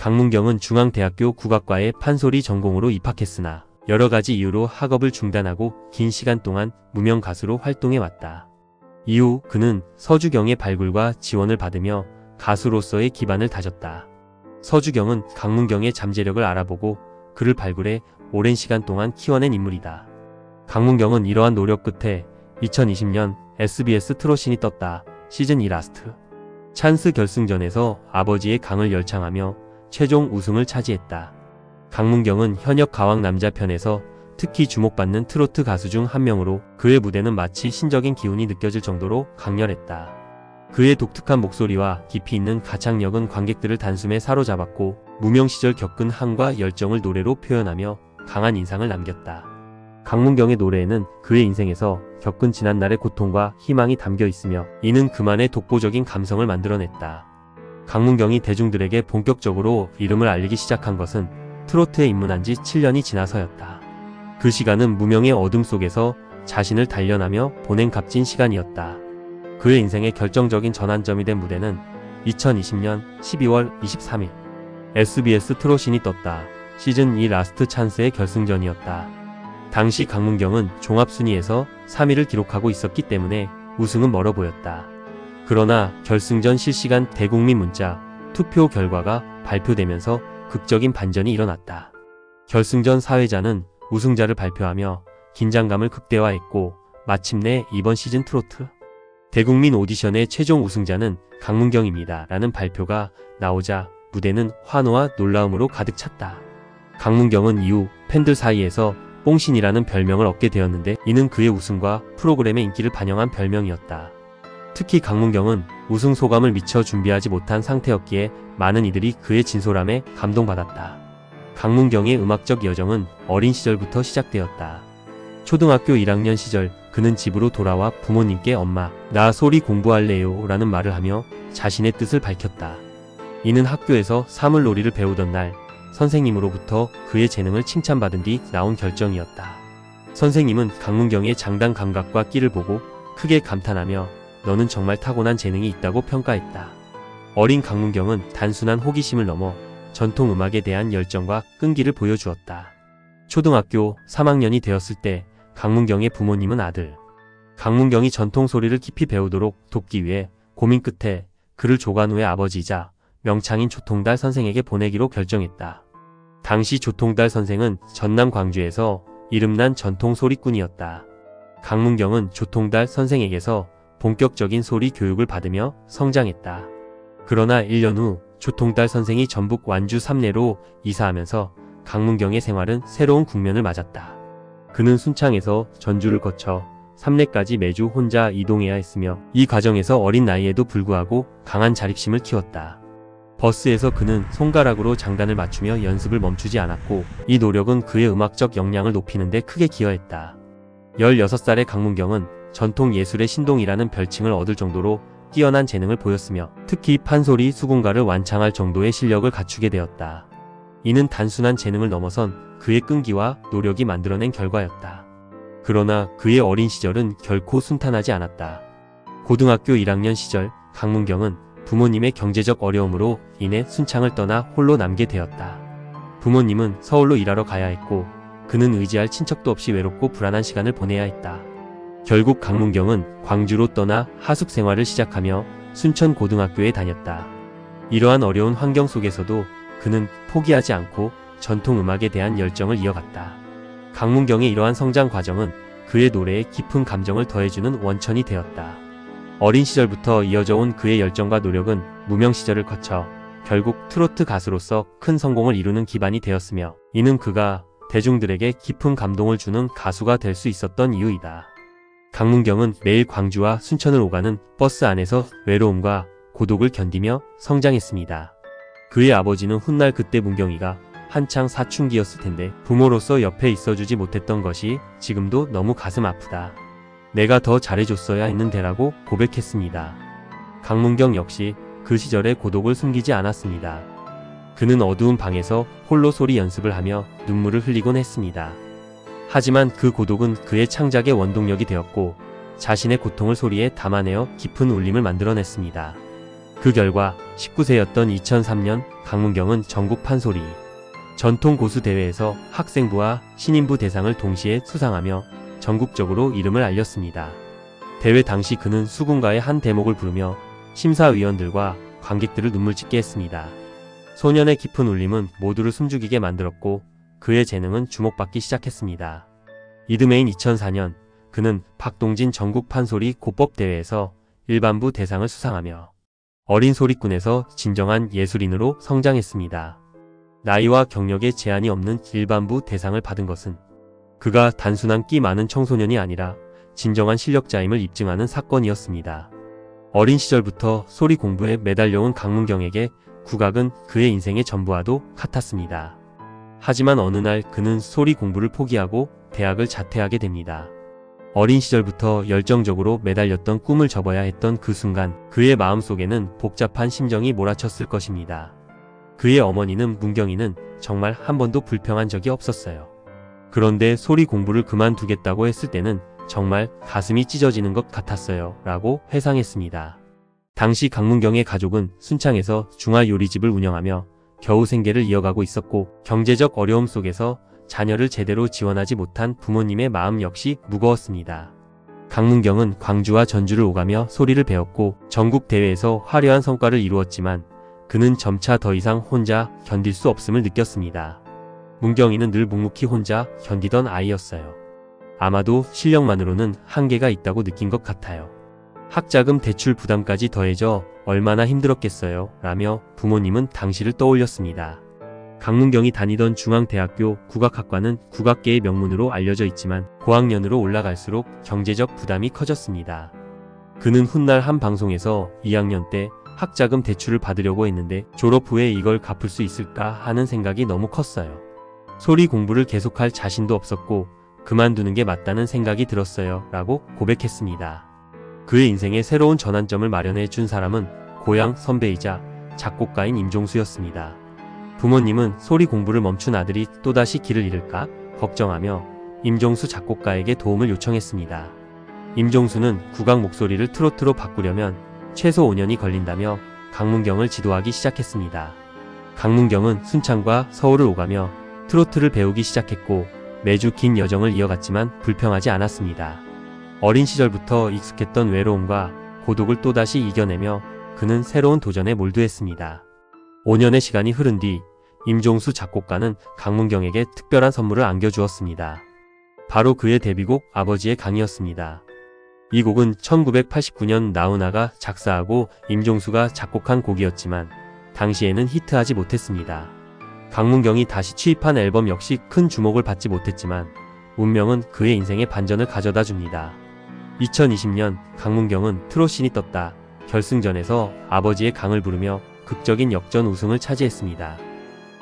강문경은 중앙대학교 국악과에 판소리 전공으로 입학했으나 여러가지 이유로 학업을 중단하고 긴 시간 동안 무명 가수로 활동해왔다. 이후 그는 서주경의 발굴과 지원을 받으며 가수로서의 기반을 다졌다. 서주경은 강문경의 잠재력을 알아보고 그를 발굴해 오랜 시간 동안 키워낸 인물이다. 강문경은 이러한 노력 끝에 2020년 SBS 트롯신이 떴다. 시즌2 라스트 찬스 결승전에서 아버지의 강을 열창하며 최종 우승을 차지했다. 강문경은 현역 가왕 남자편에서 특히 주목받는 트로트 가수 중 한 명으로 그의 무대는 마치 신적인 기운이 느껴질 정도로 강렬했다. 그의 독특한 목소리와 깊이 있는 가창력은 관객들을 단숨에 사로잡았고 무명 시절 겪은 한과 열정을 노래로 표현하며 강한 인상을 남겼다. 강문경의 노래에는 그의 인생에서 겪은 지난날의 고통과 희망이 담겨 있으며 이는 그만의 독보적인 감성을 만들어냈다. 강문경이 대중들에게 본격적으로 이름을 알리기 시작한 것은 트로트에 입문한 지 7년이 지나서였다. 그 시간은 무명의 어둠 속에서 자신을 단련하며 보낸 값진 시간이었다. 그의 인생의 결정적인 전환점이 된 무대는 2020년 12월 23일 SBS 트롯신이 떴다. 시즌2 라스트 찬스의 결승전이었다. 당시 강문경은 종합순위에서 3위를 기록하고 있었기 때문에 우승은 멀어 보였다. 그러나 결승전 실시간 대국민 문자 투표 결과가 발표되면서 극적인 반전이 일어났다. 결승전 사회자는 우승자를 발표하며 긴장감을 극대화했고 마침내 이번 시즌 트로트 대국민 오디션의 최종 우승자는 강문경입니다 라는 발표가 나오자 무대는 환호와 놀라움으로 가득 찼다. 강문경은 이후 팬들 사이에서 뽕신이라는 별명을 얻게 되었는데 이는 그의 우승과 프로그램의 인기를 반영한 별명이었다. 특히 강문경은 우승 소감을 미처 준비하지 못한 상태였기에 많은 이들이 그의 진솔함에 감동받았다. 강문경의 음악적 여정은 어린 시절부터 시작되었다. 초등학교 1학년 시절 그는 집으로 돌아와 부모님께 엄마, 나 소리 공부할래요 라는 말을 하며 자신의 뜻을 밝혔다. 이는 학교에서 사물놀이를 배우던 날 선생님으로부터 그의 재능을 칭찬받은 뒤 나온 결정이었다. 선생님은 강문경의 장단 감각과 끼를 보고 크게 감탄하며 너는 정말 타고난 재능이 있다고 평가했다. 어린 강문경은 단순한 호기심을 넘어 전통 음악에 대한 열정과 끈기를 보여주었다. 초등학교 3학년이 되었을 때 강문경의 부모님은 아들 강문경이 전통 소리를 깊이 배우도록 돕기 위해 고민 끝에 그를 조관우의 아버지이자 명창인 조통달 선생에게 보내기로 결정했다. 당시 조통달 선생은 전남 광주에서 이름난 전통 소리꾼이었다. 강문경은 조통달 선생에게서 본격적인 소리 교육을 받으며 성장했다. 그러나 1년 후 조통달 선생이 전북 완주 삼내로 이사하면서 강문경의 생활은 새로운 국면을 맞았다. 그는 순창에서 전주를 거쳐 삼내까지 매주 혼자 이동해야 했으며 이 과정에서 어린 나이에도 불구하고 강한 자립심을 키웠다. 버스에서 그는 손가락으로 장단을 맞추며 연습을 멈추지 않았고 이 노력은 그의 음악적 역량을 높이는 데 크게 기여했다. 16살의 강문경은 전통 예술의 신동이라는 별칭을 얻을 정도로 뛰어난 재능을 보였으며 특히 판소리 수군가를 완창할 정도의 실력을 갖추게 되었다. 이는 단순한 재능을 넘어선 그의 끈기와 노력이 만들어낸 결과였다. 그러나 그의 어린 시절은 결코 순탄하지 않았다. 고등학교 1학년 시절 강문경은 부모님의 경제적 어려움으로 인해 순창을 떠나 홀로 남게 되었다. 부모님은 서울로 일하러 가야 했고 그는 의지할 친척도 없이 외롭고 불안한 시간을 보내야 했다. 결국 강문경은 광주로 떠나 하숙 생활을 시작하며 순천고등학교에 다녔다. 이러한 어려운 환경 속에서도 그는 포기하지 않고 전통 음악에 대한 열정을 이어갔다. 강문경의 이러한 성장 과정은 그의 노래에 깊은 감정을 더해주는 원천이 되었다. 어린 시절부터 이어져 온 그의 열정과 노력은 무명 시절을 거쳐 결국 트로트 가수로서 큰 성공을 이루는 기반이 되었으며 이는 그가 대중들에게 깊은 감동을 주는 가수가 될 수 있었던 이유이다. 강문경은 매일 광주와 순천을 오가는 버스 안에서 외로움과 고독을 견디며 성장했습니다. 그의 아버지는 훗날 그때 문경이가 한창 사춘기였을 텐데 부모로서 옆에 있어주지 못했던 것이 지금도 너무 가슴 아프다. 내가 더 잘해줬어야 했는데라고 고백했습니다. 강문경 역시 그 시절의 고독을 숨기지 않았습니다. 그는 어두운 방에서 홀로 소리 연습을 하며 눈물을 흘리곤 했습니다. 하지만 그 고독은 그의 창작의 원동력이 되었고 자신의 고통을 소리에 담아내어 깊은 울림을 만들어냈습니다. 그 결과 19세였던 2003년 강문경은 전국 판소리 전통 고수 대회에서 학생부와 신인부 대상을 동시에 수상하며 전국적으로 이름을 알렸습니다. 대회 당시 그는 수군가의 한 대목을 부르며 심사위원들과 관객들을 눈물짓게 했습니다. 소년의 깊은 울림은 모두를 숨죽이게 만들었고 그의 재능은 주목받기 시작했습니다. 이듬해인 2004년 그는 박동진 전국 판소리 고법대회에서 일반부 대상을 수상하며 어린 소리꾼에서 진정한 예술인으로 성장했습니다. 나이와 경력에 제한이 없는 일반부 대상을 받은 것은 그가 단순한 끼 많은 청소년이 아니라 진정한 실력자임을 입증하는 사건이었습니다. 어린 시절부터 소리 공부에 매달려온 강문경에게 국악은 그의 인생의 전부와도 같았습니다. 하지만 어느 날 그는 소리 공부를 포기하고 대학을 자퇴하게 됩니다. 어린 시절부터 열정적으로 매달렸던 꿈을 접어야 했던 그 순간 그의 마음속에는 복잡한 심정이 몰아쳤을 것입니다. 그의 어머니는 문경이는 정말 한 번도 불평한 적이 없었어요. 그런데 소리 공부를 그만두겠다고 했을 때는 정말 가슴이 찢어지는 것 같았어요 라고 회상했습니다. 당시 강문경의 가족은 순창에서 중화요리집을 운영하며 겨우 생계를 이어가고 있었고 경제적 어려움 속에서 자녀를 제대로 지원하지 못한 부모님의 마음 역시 무거웠습니다. 강문경은 광주와 전주를 오가며 소리를 배웠고 전국 대회에서 화려한 성과를 이루었지만 그는 점차 더 이상 혼자 견딜 수 없음을 느꼈습니다. 문경이는 늘 묵묵히 혼자 견디던 아이였어요. 아마도 실력만으로는 한계가 있다고 느낀 것 같아요. 학자금 대출 부담까지 더해져 얼마나 힘들었겠어요 라며 부모님은 당시를 떠올렸습니다. 강문경이 다니던 중앙대학교 국악학과는 국악계의 명문으로 알려져 있지만 고학년으로 올라갈수록 경제적 부담이 커졌습니다. 그는 훗날 한 방송에서 2학년 때 학자금 대출을 받으려고 했는데 졸업 후에 이걸 갚을 수 있을까 하는 생각이 너무 컸어요. 소리 공부를 계속할 자신도 없었고 그만두는 게 맞다는 생각이 들었어요 라고 고백했습니다. 그의 인생에 새로운 전환점을 마련해 준 사람은 고향 선배이자 작곡가인 임종수였습니다. 부모님은 소리 공부를 멈춘 아들이 또다시 길을 잃을까 걱정하며 임종수 작곡가에게 도움을 요청했습니다. 임종수는 국악 목소리를 트로트로 바꾸려면 최소 5년이 걸린다며 강문경을 지도하기 시작했습니다. 강문경은 순창과 서울을 오가며 트로트를 배우기 시작했고 매주 긴 여정을 이어갔지만 불평하지 않았습니다. 어린 시절부터 익숙했던 외로움과 고독을 또다시 이겨내며 그는 새로운 도전에 몰두했습니다. 5년의 시간이 흐른 뒤 임종수 작곡가는 강문경에게 특별한 선물을 안겨주었습니다. 바로 그의 데뷔곡 아버지의 강이었습니다. 이 곡은 1989년 나훈아가 작사하고 임종수가 작곡한 곡이었지만 당시에는 히트하지 못했습니다. 강문경이 다시 취입한 앨범 역시 큰 주목을 받지 못했지만 운명은 그의 인생에 반전을 가져다 줍니다. 2020년 강문경은 트롯신이 떴다 결승전에서 아버지의 강을 부르며 극적인 역전 우승을 차지했습니다.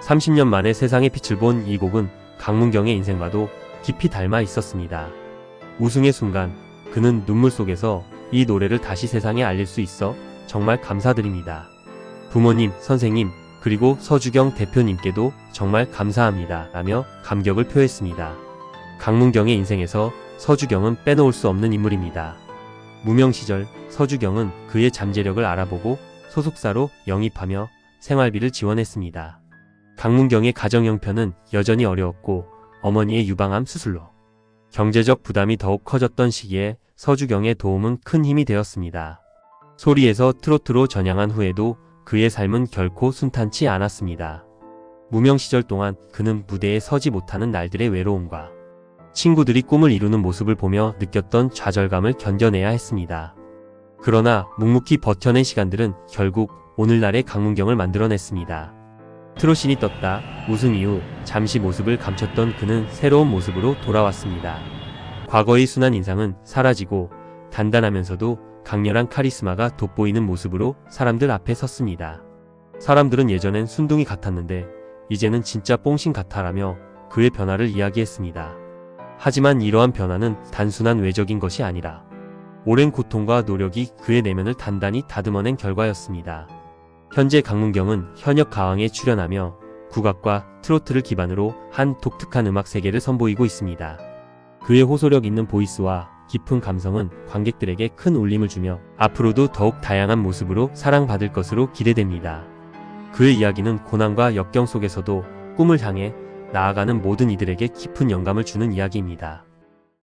30년 만에 세상의 빛을 본 이 곡은 강문경의 인생과도 깊이 닮아 있었습니다. 우승의 순간 그는 눈물 속에서 이 노래를 다시 세상에 알릴 수 있어 정말 감사드립니다. 부모님, 선생님, 그리고 서주경 대표님께도 정말 감사합니다 라며 감격을 표했습니다. 강문경의 인생에서 서주경은 빼놓을 수 없는 인물입니다. 무명 시절 서주경은 그의 잠재력을 알아보고 소속사로 영입하며 생활비를 지원했습니다. 강문경의 가정 형편은 여전히 어려웠고 어머니의 유방암 수술로 경제적 부담이 더욱 커졌던 시기에 서주경의 도움은 큰 힘이 되었습니다. 소리에서 트로트로 전향한 후에도 그의 삶은 결코 순탄치 않았습니다. 무명 시절 동안 그는 무대에 서지 못하는 날들의 외로움과 친구들이 꿈을 이루는 모습을 보며 느꼈던 좌절감을 견뎌내야 했습니다. 그러나 묵묵히 버텨낸 시간들은 결국 오늘날의 강문경을 만들어냈습니다. 트롯신이 떴다 우승 이후 잠시 모습을 감췄던 그는 새로운 모습으로 돌아왔습니다. 과거의 순한 인상은 사라지고 단단하면서도 강렬한 카리스마가 돋보이는 모습으로 사람들 앞에 섰습니다. 사람들은 예전엔 순둥이 같았는데 이제는 진짜 뽕신 같아라며 그의 변화를 이야기했습니다. 하지만 이러한 변화는 단순한 외적인 것이 아니라 오랜 고통과 노력이 그의 내면을 단단히 다듬어낸 결과였습니다. 현재 강문경은 현역 가왕에 출연하며 국악과 트로트를 기반으로 한 독특한 음악 세계를 선보이고 있습니다. 그의 호소력 있는 보이스와 깊은 감성은 관객들에게 큰 울림을 주며 앞으로도 더욱 다양한 모습으로 사랑받을 것으로 기대됩니다. 그의 이야기는 고난과 역경 속에서도 꿈을 향해 나아가는 모든 이들에게 깊은 영감을 주는 이야기입니다.